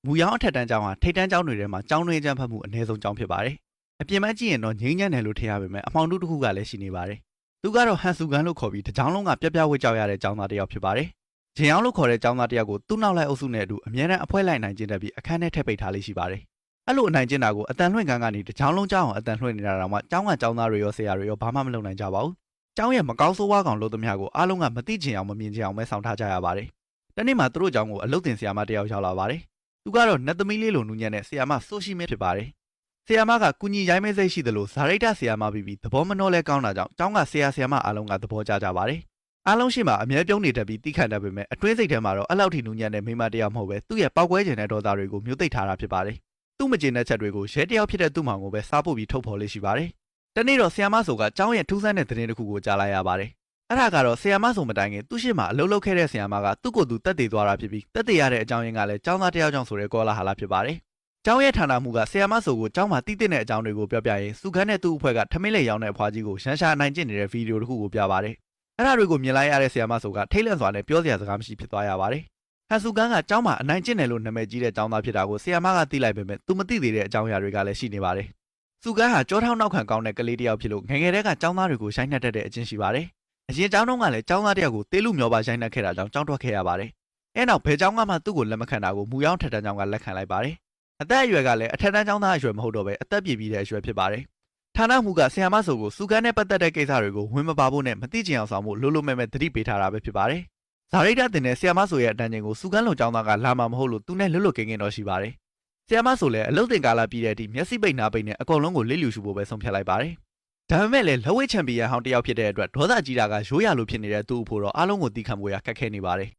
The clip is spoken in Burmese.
မူရောင်းအထက်တန်းကျောင်းဟာထိပ်တန်းကျောင်းတွေထဲမှာကျောင်းတွင်းကျန်းဖတ်မှုအနည်းဆုံးကျောင်းဖြစ်ပါတယ်။အပြင်ပန်းကြည့်ရင်တော့ငြိမ်းချမ်းတယ်လို့ထင်ရပေမဲ့အမှောင်တုတစ်ခုကလည်းရှိနေပါတယ်။သူကတော့ဟန်ဆူဂန်လို့ခေါ်ပြီးတကြောင်လုံးကပြပြဝှက်ကြောက်ရတဲ့ကျောင်းသားတစ်ယောက်ဖြစ်ပါတယ်။ဂျင်အောင်လို့ခေါ်တဲ့ကျောင်းသားတစ်ယောက်ကိုသူ့နောက်လိုက်အုပ်စုနဲ့အတူအမြဲတမ်းအဖွဲလိုက်နိုင်ကျင့်တတ်ပြီးအခန်းထဲထည့်ပိတ်ထားလေးရှိပါတယ်။အဲ့လိုအနိုင်ကျင့်တာကိုအတန်လွှင့်ကန်းကနေတကြောင်လုံးကျောင်းအောင်အတန်လွှင့်နေတာတော့မှကျောင်းကကျောင်းသားတွေရောဆရာတွေရောဘာမှမလုပ်နိုင်ကြပါဘူး။ကျောင်းရဲ့မကောင်းဆိုးဝါးကောင်လို့သမျှကိုအားလုံးကမသိချင်အောင်မမြင်ချင်အောင်ပဲဆောင်ထားကြရပါတယ်။တနေ့မှာသူတို့ကျောင်းကိုအလုပ်တင်ဆရာမတစ်ယောက်ရောက်လာပါတယ်။သူကတော့နတ်သမီးလေးလိုနူးညံ့တဲ့ဆရာမဆိုရှိမင်းဖြစ်ပါတယ်။ဆရာမကကုညီရိုင်းမဲစိတ်ရှိသလိုဇာရိတဆရာမပြီးသဘောမနှောလဲကောင်းတာကြောင့်ကျောင်းကဆရာမအားလုံးကသဘောကျကြပါတယ်။အားလုံးရှိမှအမြဲပြုံးနေတတ်ပြီးတိခတ်တတ်ပေမဲ့အတွင်းစိတ်ထဲမှာတော့အဲ့လောက်ထိနူးညံ့တဲ့မိန်းမတစ်ယောက်မဟုတ်ပဲသူ့ရဲ့ပောက်ကွဲခြင်းတဲ့ဒေါသတွေကိုမျိုးသိပ်ထားတာဖြစ်ပါတယ်။သူ့မကျေနပ်ချက်တွေကိုရဲတစ်ယောက်ဖြစ်တဲ့သူ့မောင်ကိုပဲစားပို့ပြီးထုတ်ဖော်လေးရှိပါတယ်။တနေ့တော့ဆရာမဆိုကကျောင်းရဲ့ထူးဆန်းတဲ့သတင်းတစ်ခုကိုကြားလိုက်ရပါတယ်။အဲ့ဒါကတော့ဆရာမဆိုမတိုင်ခင်သူ့ရှိမှအလုပ်လုပ်ခဲ့တဲ့ဆရာမကသူ့ကိုယ်သူတက်တည်သွားတာဖြစ်ပြီးတက်တည်ရတဲ့အကြောင်းရင်းကလည်းကျောင်းသားတစ်ယောက်ကြောင့်ဆိုတဲ့ကောလာဟာလာဖြစ်ပါတယ်။ကျောင်းရဲ့ဌာနမှုကဆရာမဆိုကိုကျောင်းမှာတည်တဲ့အကြောင်းတွေကိုပြောပြရင်စုခန်းတဲ့သူ့အဖွဲ့ကထမင်းလေရောင်းတဲ့အဖွားကြီးကိုရန်ရှာနိုင်ကျင့်နေတဲ့ဗီဒီယိုတစ်ခုကိုပြပါတယ်။အဲ့ဒါတွေကိုမြင်လိုက်ရတဲ့ဆရာမဆိုကထိတ်လန့်စွာနဲ့ပြောစရာစကားမရှိဖြစ်သွားရပါတယ်။ဟန်ဆူကန်ကကျောင်းမှာအနိုင်ကျင့်တယ်လို့နာမည်ကြီးတဲ့ကျောင်းသားဖြစ်တာကိုဆရာမကသိလိုက်ပေမဲ့သူမသိသေးတဲ့အကြောင်းအရာတွေကလည်းရှိနေပါတယ်။စုကန်ဟာကြောထောင်းနောက်ခံကောင်းတဲ့ကလေးတစ်ယောက်ဖြစ်လို့ငယ်ငယ်တည်းကကျောင်းသားတွေကိုရိုက်နှက်တတ်တဲ့အချင်းရှိပါတယ်။အရင်ကျောင်းတုန်းကလည်းကျောင်းသားတစ်ယောက်ကိုတေးလူမျောပါရိုက်နှက်ခဲ့တာကြောင့်ကျောင်းထွက်ခဲ့ရပါတယ်။အဲနောက်ဘယ်ကျောင်းကမှသူ့ကိုလက်မခံတာကိုမူရောင်းထက်တန်းကျောင်းကလက်ခံလိုက်ပါတယ်။အသက်အရွယ်ကလည်းအထက်တန်းကျောင်းသားအရွယ်မဟုတ်တော့ပဲအသက်ပြည့်ပြီးတဲ့အရွယ်ဖြစ်ပါတယ်။ဌာနမှုကဆရာမဆိုကိုစုကန်နဲ့ပတ်သက်တဲ့ကိစ္စတွေကိုဝင်မပါဖို့နဲ့မသိချင်အောင်ဆောင်ဖို့လိုလိုမဲ့မဲ့သတိပေးထားတာပဲဖြစ်ပါတယ်။ဇာရိတတင်တဲ့ဆရာမဆိုရဲ့အတန်းချင်းကိုစုကန်လုံကျောင်းသားကလာမှာမဟုတ်လို့သူနဲ့လွတ်လွတ်ကင်းကင်းတော့ရှိပါတယ်။ဆရာမဆိုလည်းအလုတ်တင်ကာလပြီးတဲ့အထိမျက်စိပိတ်နားပိတ်နဲ့အကုန်လုံးကိုလစ်လျူရှုဖို့ပဲဆုံးဖြတ်လိုက်ပါတယ်။ဒါပေမဲ့လည်းလက်ဝဲချန်ပီယံဟောင်းတစ်ယောက်ဖြစ်တဲ့အတွက်ဒေါသကြီးတာကရိုးရလိုဖြစ်နေတဲ့သူ့အဖို့တော့အားလုံးကိုတီးခံဖို့ရခက်ခဲနေပါတယ်။